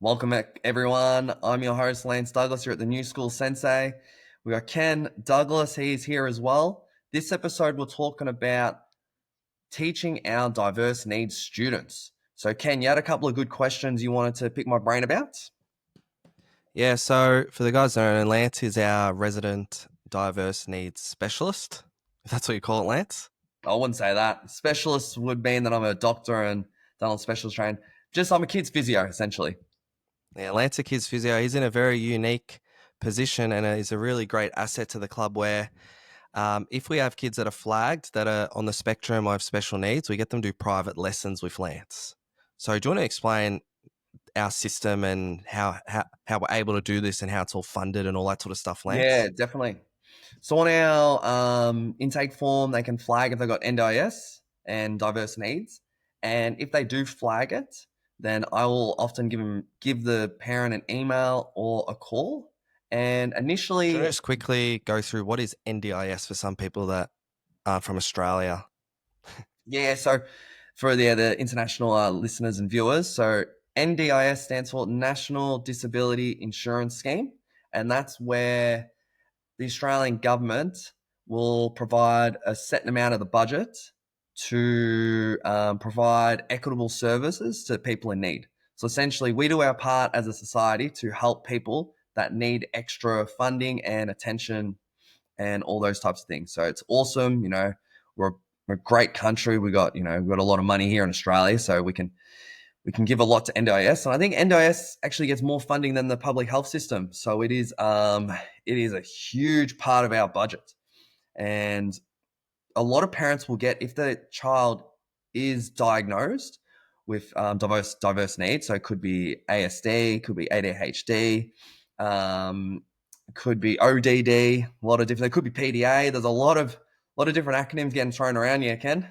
Welcome back, everyone. I'm your host, Lance Douglas, here at the New School Sensei. We got Ken Douglas. He's here as well. This episode, we're talking about teaching our diverse needs students. So, Ken, you had a couple of good questions you wanted to pick my brain about? Yeah, so for the guys that don't know, Lance is our resident diverse needs specialist. If that's what you call it, Lance. I wouldn't say that. Specialist would mean that I'm a doctor and dental specialist trained. Just I'm a kid's physio, essentially. Yeah, Lance, a kid's physio, he's in a very unique position and is a really great asset to the club where if we have kids that are flagged that are on the spectrum of special needs, we get them to do private lessons with Lance. So do you want to explain our system and how we're able to do this and how it's all funded and all that sort of stuff, Yeah, Lance? definitely. So on our intake form, they can flag if they've got NDIS and diverse needs. And if they do flag it, then I will often give the parent an email or a call. And Do you want to initially, just quickly go through what is NDIS for some people that aren't from Australia? yeah, so for the international listeners and viewers, so NDIS stands for National Disability Insurance Scheme. And that's where the Australian government will provide a set amount of the budget to provide equitable services to people in need. So essentially, we do our part as a society to help people that need extra funding and attention and all those types of things. So it's awesome. We're a great country. We got we've got a lot of money here in Australia, so we can give a lot to NDIS, and I think NDIS actually gets more funding than the public health system. So it is a huge part of our budget, and a lot of parents will get if the child is diagnosed with diverse needs. So it could be ASD, could be ADHD, could be ODD. A lot of different. It could be PDA. There's a lot of different acronyms getting thrown around here, Ken.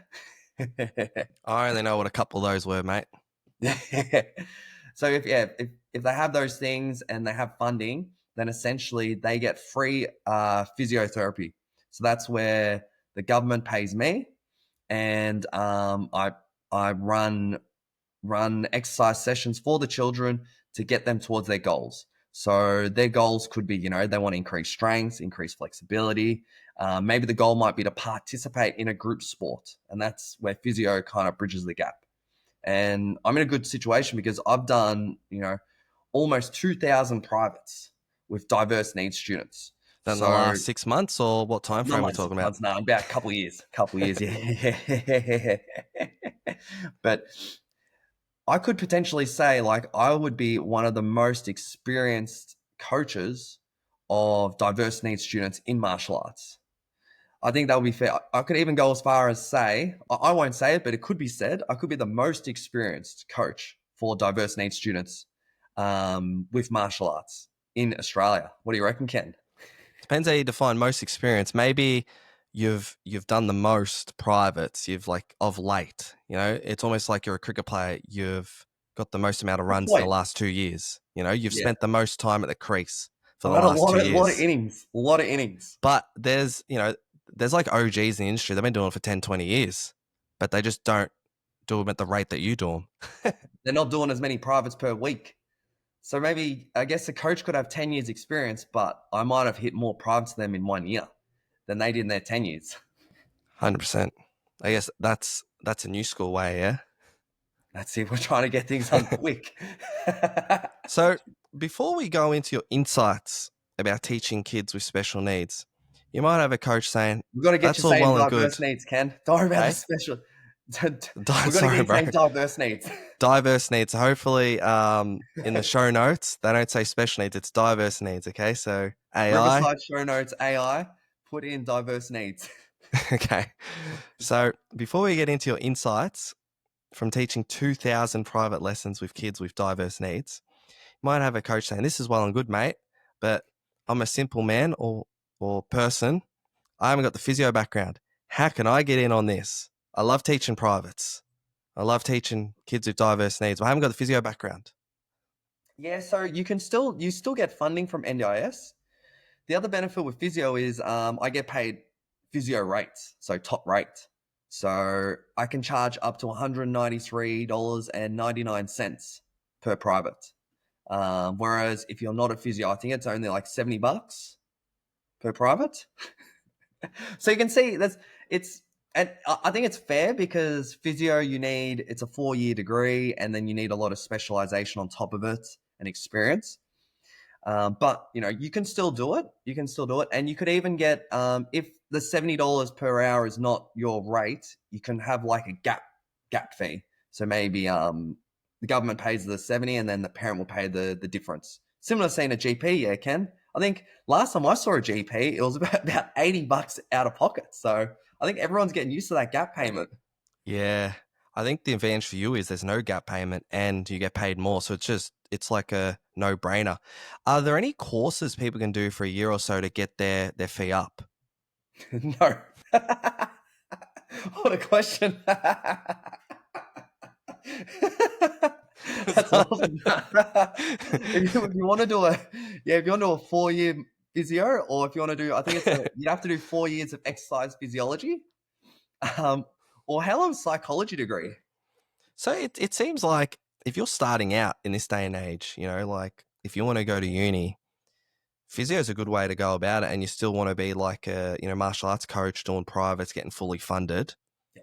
I only know what a couple of those were, mate. So if they have those things and they have funding, then essentially they get free physiotherapy. So that's where the government pays me, and I run exercise sessions for the children to get them towards their goals. So their goals could be, they want to increase strength, increase flexibility. Maybe the goal might be to participate in a group sport, and that's where physio kind of bridges the gap. And I'm in a good situation because I've done, almost 2,000 privates with diverse needs students. Then the So last 6 months, or what time not frame are we like talking 6 about? months, no, about a couple of years, yeah. But I could potentially say, like, I would be one of the most experienced coaches of diverse needs students in martial arts. I think that would be fair. I could even go as far as say, I won't say it, but it could be said, I could be the most experienced coach for diverse needs students with martial arts in Australia. What do you reckon, Ken? Depends how you define most experience. Maybe you've done the most privates. You've like of late. It's almost like you're a cricket player. You've got the most amount of Good runs in the point. last 2 years. You've Yeah. spent the most time at the crease for I've the had a last lot two of years. innings, a lot of innings. But there's like OGs in the industry. They've been doing it for 10, 20 years, but they just don't do them at the rate that you do them. They're not doing as many privates per week. So maybe, I guess a coach could have 10 years experience, but I might have hit more privates than them in 1 year than they did in their 10 years. 100%. I guess that's a new school way, yeah? That's it. We're trying to get things done quick. So before we go into your insights about teaching kids with special needs, you might have a coach saying, We've got to get you that's all saying well and good. diverse needs, Ken. Don't worry about the Hey? special. We've got to get Sorry, you bro. saying diverse needs. Diverse needs. Hopefully, in the show notes, they don't say special needs, it's diverse needs, okay? So AI. Riverside show notes AI, put in diverse needs. Okay. So before we get into your insights from teaching 2,000 private lessons with kids with diverse needs, you might have a coach saying, this is well and good, mate, but I'm a simple man or person. I haven't got the physio background. How can I get in on this? I love teaching privates. I love teaching kids with diverse needs. But I haven't got the physio background. Yeah, so you still get funding from NDIS. The other benefit with physio is I get paid physio rates, so top rate. So I can charge up to $193.99 per private. Whereas if you're not a physio, I think it's only like $70 per private. So you can see that's it's and I think it's fair because physio it's a 4-year degree and then you need a lot of specialization on top of it and experience. But you can still do it. You can still do it, and you could even get if the $70 per hour is not your rate, you can have like a gap fee. So maybe the government pays the 70, and then the parent will pay the difference. Similar to seeing a GP, yeah, Ken. I think last time I saw a GP, it was about $80 out of pocket. So I think everyone's getting used to that gap payment. Yeah. I think the advantage for you is there's no gap payment and you get paid more. So it's like a no brainer. Are there any courses people can do for a year or so to get their fee up? No. What a question. That's awesome. If you want to do a 4-year physio, or if you want to do, I think you have to do 4 years of exercise physiology, um, or how long psychology degree? So it seems like if you're starting out in this day and age, like if you want to go to uni, physio is a good way to go about it, and you still want to be like a martial arts coach doing privates, getting fully funded.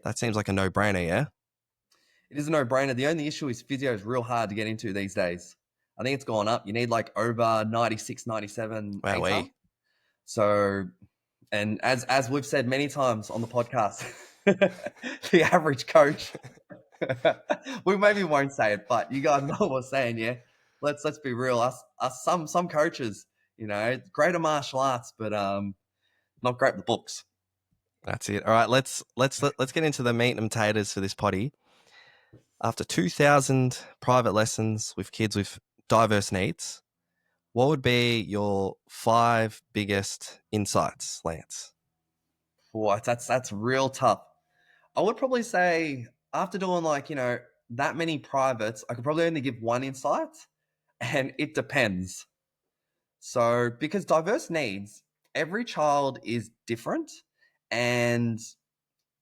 That seems like a no brainer, yeah. It is a no-brainer. The only issue is physio is real hard to get into these days. I think it's gone up. You need like over 96, 97 Wow, ATAR. we. So, and as we've said many times on the podcast, the average coach, we maybe won't say it, but you guys know what we're saying, yeah. Let's be real. Us some coaches, great at martial arts, but not great with the books. That's it. All right, let's get into the meat and potatoes for this potty. After 2,000 private lessons with kids with diverse needs, what would be your 5 biggest insights, Lance? Boy, that's real tough. I would probably say after doing that many privates, I could probably only give one insight, and it depends. So because diverse needs, every child is different, and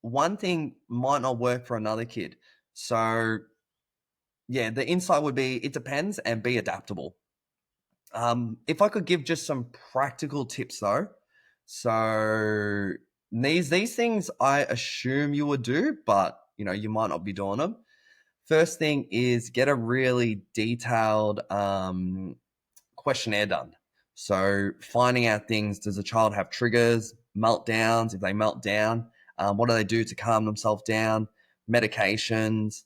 one thing might not work for another kid. So yeah, the insight would be it depends and be adaptable. If I could give just some practical tips though, so these things I assume you would do, but you might not be doing them. First thing is get a really detailed questionnaire done. So finding out things: does a child have triggers, meltdowns? If they melt down, what do they do to calm themselves down? Medications,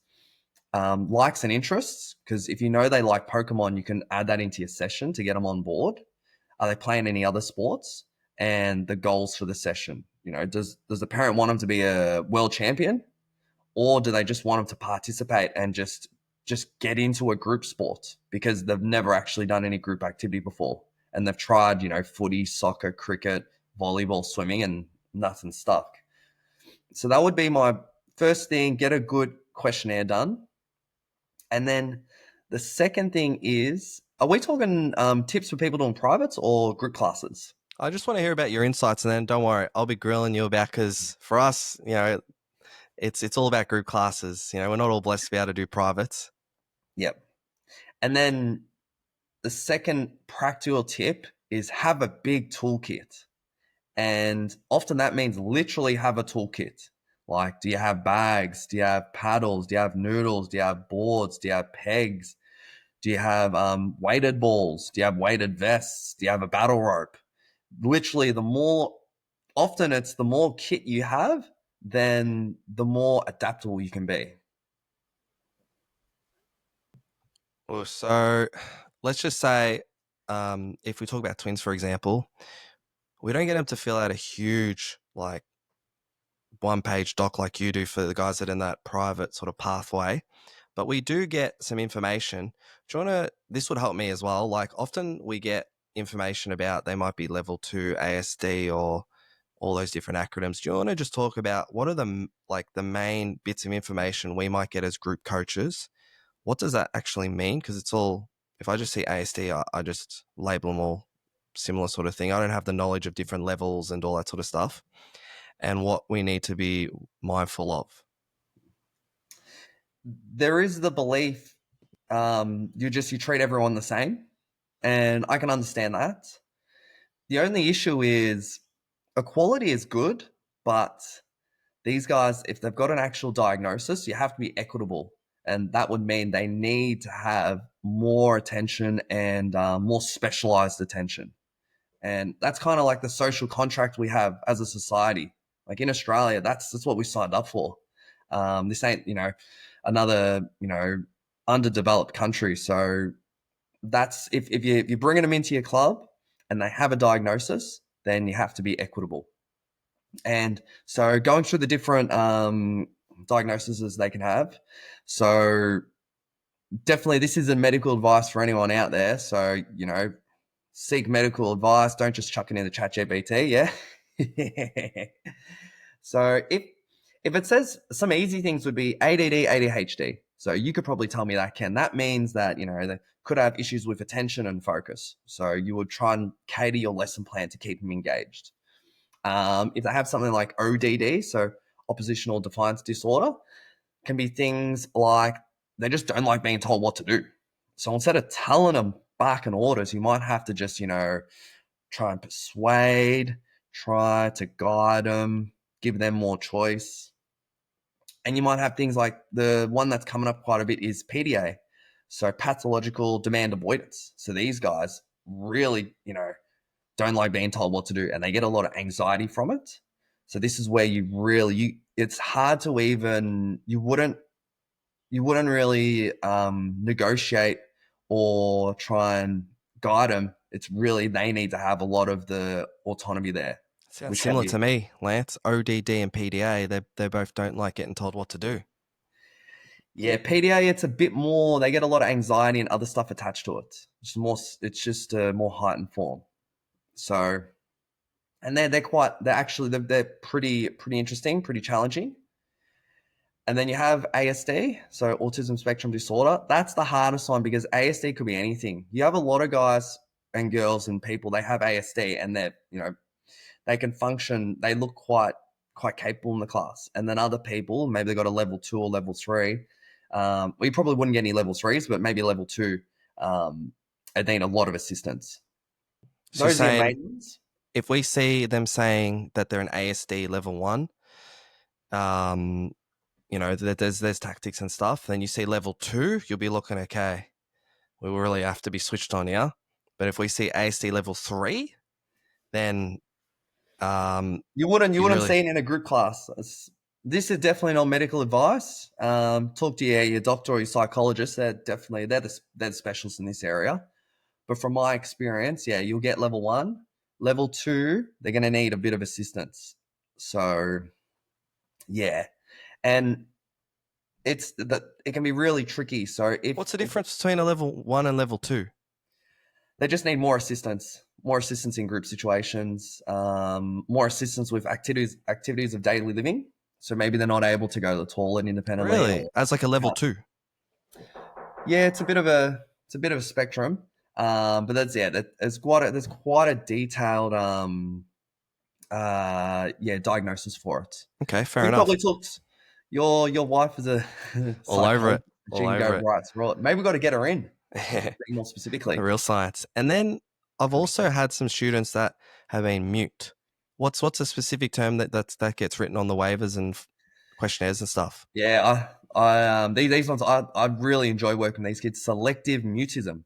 likes and interests, because if you know they like Pokemon, you can add that into your session to get them on board. Are they playing any other sports? And the goals for the session. Does the parent want them to be a world champion, or do they just want them to participate and just get into a group sport because they've never actually done any group activity before and they've tried, footy, soccer, cricket, volleyball, swimming, and nothing stuck. So that would be my first thing: get a good questionnaire done. And then the second thing is, are we talking tips for people doing privates or group classes? I just want to hear about your insights, and then don't worry, I'll be grilling you about, because for us, it's all about group classes. We're not all blessed to be able to do privates. Yep. And then the second practical tip is have a big toolkit. And often that means literally have a toolkit. Like, do you have bags? Do you have paddles? Do you have noodles? Do you have boards? Do you have pegs? Do you have weighted balls? Do you have weighted vests? Do you have a battle rope? Literally, it's the more kit you have, then the more adaptable you can be. Well, so let's just say, if we talk about twins, for example, we don't get them to fill out a huge, like, 1-page doc like you do for the guys that are in that private sort of pathway, but we do get some information. Do you want to? This would help me as well. Like, often we get information about they might be level 2 ASD or all those different acronyms. Do you want to just talk about what are the main bits of information we might get as group coaches? What does that actually mean? Because it's all, if I just see ASD, I just label them all similar sort of thing. I don't have the knowledge of different levels and all that sort of stuff, and what we need to be mindful of. There is the belief, you treat everyone the same, and I can understand that. The only issue is equality is good, but these guys, if they've got an actual diagnosis, you have to be equitable. And that would mean they need to have more attention and more specialized attention. And that's kind of like the social contract we have as a society. Like in Australia, that's what we signed up for. This ain't, another, underdeveloped country. So that's if you're bringing them into your club and they have a diagnosis, then you have to be equitable. And so going through the different diagnoses they can have. So definitely this isn't medical advice for anyone out there. So, seek medical advice. Don't just chuck it in the chat GPT. Yeah. So if it says some easy things would be ADD, ADHD. So you could probably tell me that, Ken. That means that, they could have issues with attention and focus. So you would try and cater your lesson plan to keep them engaged. If they have something like ODD, so oppositional defiance disorder, can be things like they just don't like being told what to do. So instead of telling them barking orders, you might have to just, try and persuade, try to guide them, give them more choice. And you might have things like the one that's coming up quite a bit is PDA. So pathological demand avoidance. So these guys really, don't like being told what to do, and they get a lot of anxiety from it. So this is where it's hard to even, you wouldn't really negotiate or try and guide them. It's really, they need to have a lot of the autonomy there. Sounds similar to me, Lance. ODD and PDA, they both don't like getting told what to do. Yeah, PDA, it's a bit more, they get a lot of anxiety and other stuff attached to it. It's just a more heightened form. So, and they're pretty interesting, pretty challenging. And then you have ASD, so autism spectrum disorder. That's the hardest one because ASD could be anything. You have a lot of guys and girls and people, they have ASD and they can function, they look quite capable in the class. And then other people, maybe they got a level 2 or level 3. We probably wouldn't get any level 3s, but maybe level 2, they need a lot of assistance. So Those are your saying, main ones. if we see them saying that they're an ASD level 1, there's tactics and stuff, then you see level 2, you'll be looking, okay, we really have to be switched on here. But if we see ASD level 3, then you wouldn't see it in a group class. This is definitely not medical advice. Talk to your doctor or your psychologist. They're the specialists in this area. But from my experience, yeah, you'll get level 1. Level 2, they're going to need a bit of assistance. So, yeah. And it can be really tricky. So what's the difference between a level 1 and level 2? They just need more assistance in group situations, more assistance with activities of daily living. So maybe they're not able to go to the toilet independently. Really? As like a level 2? Yeah, it's a bit of a spectrum. But there's quite a detailed diagnosis for it. Okay, fair you enough. Probably took your wife as a all over it. Right. Maybe we've got to get her in. More specifically, the real science. And then I've also had some students that have been mute. What's a specific term that gets written on the waivers and questionnaires and stuff? Yeah, these ones I really enjoy working with these kids. Selective mutism.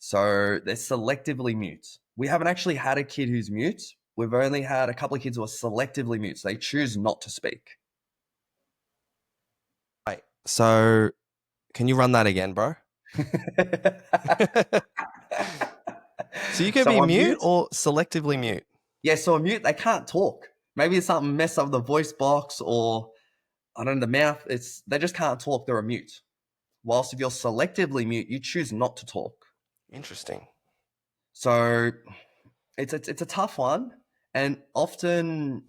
So they're selectively mute. We haven't actually had a kid who's mute. We've only had a couple of kids who are selectively mute. So they choose not to speak. Right. So can you run that again, bro? So you can be mute or selectively mute? Yeah, so a mute, they can't talk. Maybe it's something messed up with the voice box or, I don't know, the mouth. They just can't talk. They're a mute. Whilst if you're selectively mute, you choose not to talk. Interesting. So it's a tough one. And often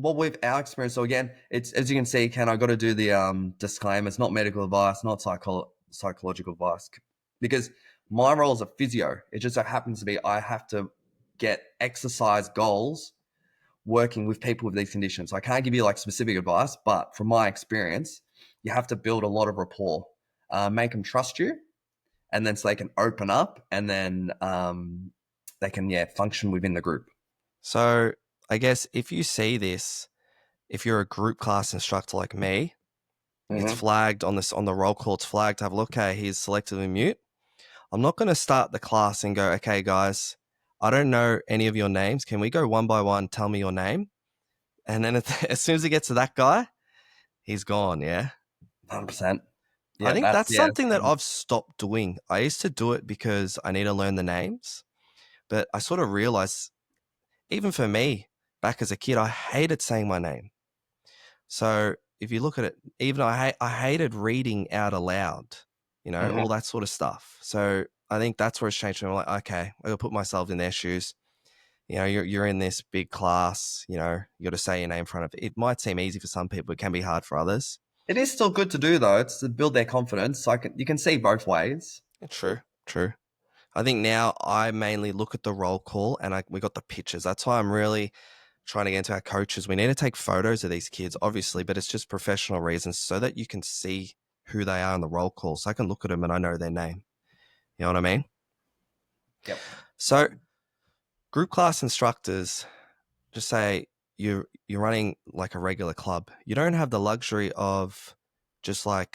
our experience, so again, it's, as you can see, Ken, I got to do the disclaimer. It's not medical advice, not psychological advice, because my role is a physio. It just so happens to be I have to get exercise goals working with people with these conditions. So I can't give you like specific advice, but from my experience, you have to build a lot of rapport, make them trust you, and then so they can open up, and then they can function within the group. So I guess if you see this, if you're a group class instructor like me, it's Mm-hmm. flagged on this on the roll call. It's flagged to have a look. Okay, he's selectively mute. I'm not going to start the class and go, okay, guys, I don't know any of your names. Can we go one by one? Tell me your name. And then as soon as it gets to that guy, he's gone. Yeah. 100%. I Yeah, think that's that's something that same. I've stopped doing. I used to do it because I need to learn the names, but I sort of realized, even for me, back as a kid, I hated saying my name. So if you look at it, even I hated reading out aloud, all Mhm. that sort of stuff. So I think that's where it's changed. I'm like, okay, I got to put myself in their shoes. You're in this big class. You got to say your name in front of it. It might seem easy for some people, it can be hard for others. It is still good to do though. It's to build their confidence. So you can see both ways. True, true. I think now I mainly look at the roll call and we got the pictures. That's why I'm really trying to get into our coaches. We need to take photos of these kids, obviously, but it's just professional reasons so that you can see who they are in the roll call. So I can look at them and I know their name. You know what I mean? Yep. So group class instructors, just say you're running like a regular club. You don't have the luxury of just like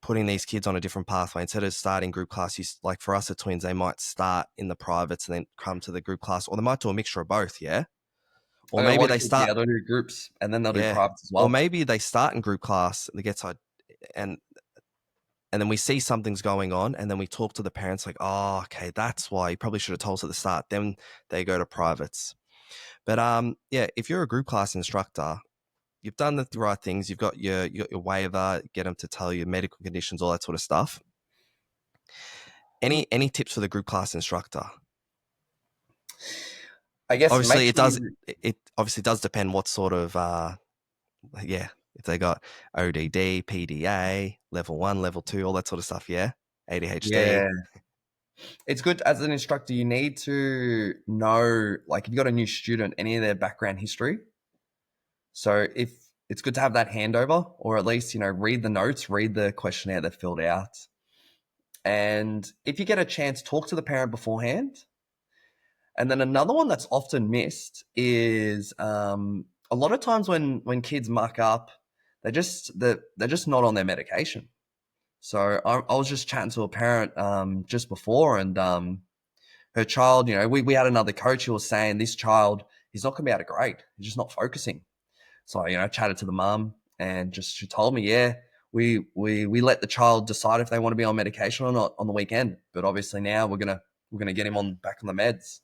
putting these kids on a different pathway. Instead of starting group class, like for us at Twins, they might start in the privates and then come to the group class, or they might do a mixture of both. Yeah. Or A maybe lot of they kids, start, yeah, they'll do groups and then they'll do yeah. privates as Or well. maybe they start in group class, they get side, and and then we see something's going on, and then we talk to the parents like, oh, okay, that's why you probably should have told us at the start. Then they go to privates. But yeah, if you're a group class instructor, you've done the right things. You got your waiver, get them to tell you medical conditions, all that sort of stuff. Any tips for the group class instructor? I guess make Obviously, it sure does. you. It obviously does depend what sort of yeah. If they got ODD, PDA, level 1, level 2, all that sort of stuff. Yeah, ADHD. Yeah, it's good as an instructor. You need to know, like, if you got a new student, any of their background history. So if it's good to have that handover, or at least read the notes, read the questionnaire they filled out, and if you get a chance, talk to the parent beforehand. And then another one that's often missed is a lot of times when kids muck up, they're just not on their medication. So I was just chatting to a parent just before, and her child, we had another coach who was saying this child, he's not going to be able to grade. He's just not focusing. So I chatted to the mum, and just she told me, yeah, we let the child decide if they want to be on medication or not on the weekend, but obviously now we're gonna get him on back on the meds.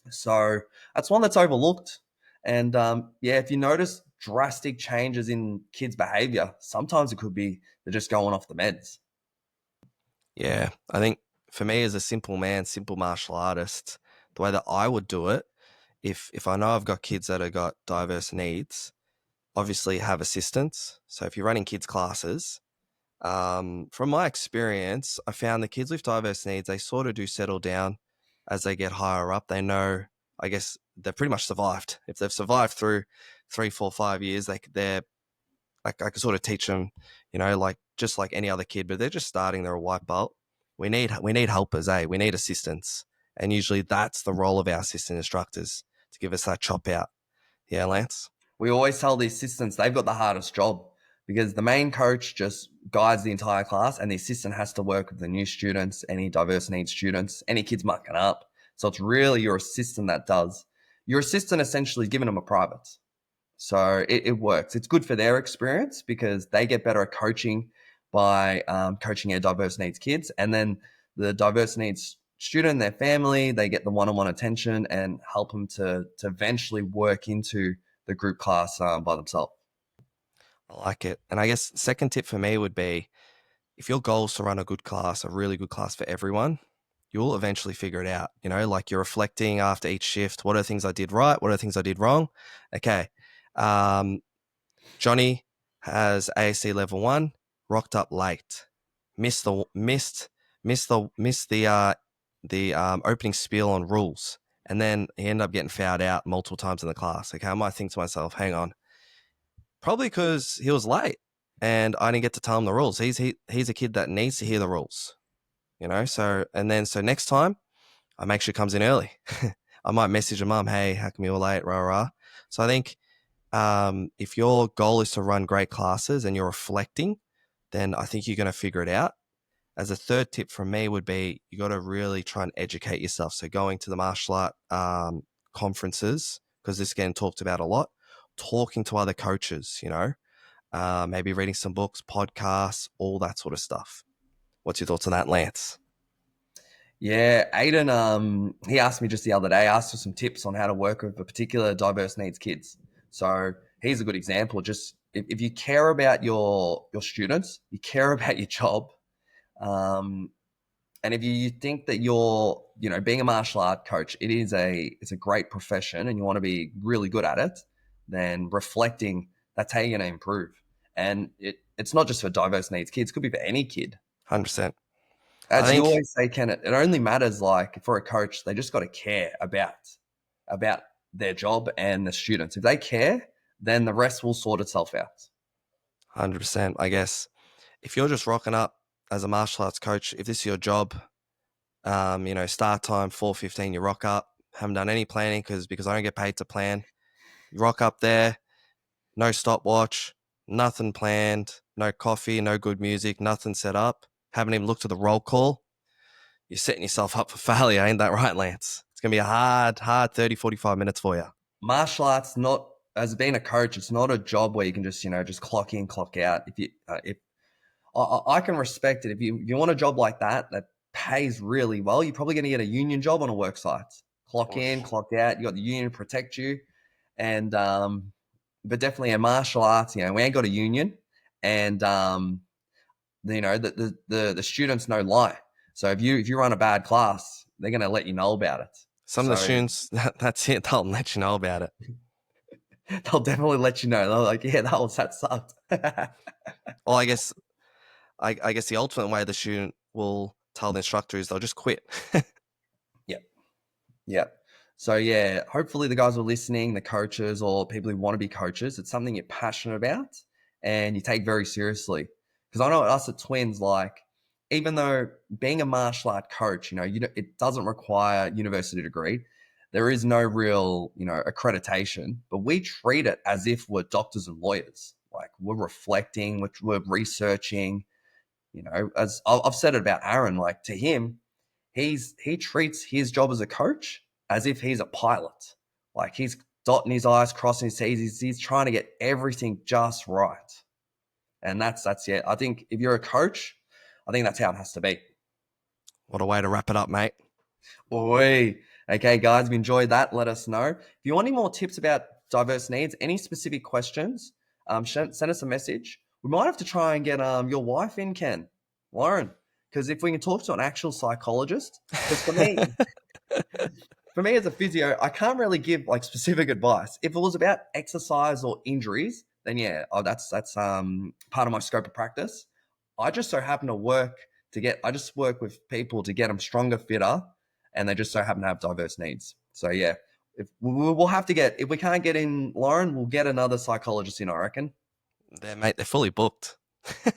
So that's one that's overlooked. And yeah, if you notice drastic changes in kids' behavior, sometimes it could be they're just going off the meds. Yeah, I think for me as a simple man, simple martial artist, the way that I would do it, if I know I've got kids that have got diverse needs, obviously have assistants. So if you're running kids classes, from my experience, I found the kids with diverse needs, they sort of do settle down as they get higher up. They know, I guess, they've pretty much survived. If they've survived through 3, 4, 5 years, they're like I can sort of teach them, like just like any other kid, but they're just starting. They're a white belt. We need helpers, eh? We need assistants, and usually that's the role of our assistant instructors to give us that chop out. Yeah, Lance. We always tell the assistants they've got the hardest job because the main coach just guides the entire class, and the assistant has to work with the new students, any diverse needs students, any kids mucking up. So it's really your assistant that does. Your assistant essentially is giving them a private. So it works. It's good for their experience because they get better at coaching by coaching our diverse needs kids. And then the diverse needs student, their family, they get the one-on-one attention and help them to eventually work into the group class by themselves. I like it. And I guess second tip for me would be if your goal is to run a good class, a really good class for everyone, you'll eventually figure it out. Like you're reflecting after each shift. What are the things I did right? What are the things I did wrong? Okay. Um, Johnny has ASC level 1, rocked up late, missed the opening spiel on rules, and then he ended up getting fouled out multiple times in the class. Okay, I might think to myself, hang on, probably because he was late. and I didn't get to tell him the rules. He's a kid that needs to hear the rules, you know. So next time I make sure he comes in early. I might message him, mum, hey, how come you're late? Rah rah. So I think if your goal is to run great classes and you're reflecting, then I think you're going to figure it out. As a third tip from me would be you got to really try and educate yourself. So going to the martial art conferences, because this is getting talked about a lot, talking to other coaches, you know, maybe reading some books, podcasts, all that sort of stuff. What's your thoughts on that, Lance? Yeah, Aiden, he asked me just the other day, asked for some tips on how to work with a particular diverse needs kids. So he's a good example. Just if you care about your students, you care about your job, um, and if you think that being a martial art coach, it's a great profession, and you want to be really good at it, then reflecting, that's how you're going to improve. And it's not just for diverse needs kids; it could be for any kid. 100%. I As you think always say, Ken, it only matters like for a coach, they just got to care about their job and the students. If they care, then the rest will sort itself out. 100%. I guess if you're just rocking up as a martial arts coach, if this is your job, you know, start time 4:15, you rock up, haven't done any planning because I don't get paid to plan. You rock up there, no stopwatch, nothing planned, no coffee, no good music, nothing set up, haven't even looked at the roll call. You're setting yourself up for failure, ain't that right, Lance? It's going to be a hard 30, 45 minutes for you. Martial arts, not as being a coach, it's not a job where you can just clock in, clock out. If I can respect it. If you want a job like that pays really well, you're probably going to get a union job on a work site. Clock in, clock out. You got the union to protect you, and but definitely in martial arts, we ain't got a union, and the students no lie. So if you run a bad class, they're going to let you know about it. Some of the So students, that's it. They'll let you know about it. they'll definitely let you know. They're like, yeah, that sucked. Well, I guess the ultimate way the student will tell the instructor is they'll just quit. Yep. Yep. So yeah, hopefully the guys who are listening, the coaches or people who want to be coaches, it's something you're passionate about and you take very seriously. Because I know us at Twins, like, even though being a martial art coach, it doesn't require a university degree. There is no real, accreditation, but we treat it as if we're doctors and lawyers. Like, we're reflecting, we're researching. As I've said it about Aaron, like, to him, he treats his job as a coach as if he's a pilot. Like, he's dotting his I's, crossing his T's. He's trying to get everything just right. And that's yeah. I think if you're a coach, I think that's how it has to be. What a way to wrap it up, mate. Oi. Okay, guys, if you enjoyed that, let us know. If you want any more tips about diverse needs, any specific questions, send us a message. We might have to try and get your wife in, Ken, Lauren, because if we can talk to an actual psychologist, because for me as a physio, I can't really give like specific advice. If it was about exercise or injuries, then yeah, that's part of my scope of practice. I just so happen to I just work with people to get them stronger, fitter, and they just so happen to have diverse needs. So yeah, if we'll have to if we can't get in Lauren, we'll get another psychologist in, I reckon. Mate, they're fully booked.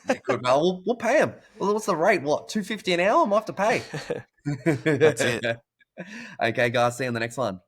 Yeah, good. Well, we'll pay them. Well, what's the rate? What, $250 an hour? I might have to pay. That's it. Okay, guys. See you in the next one.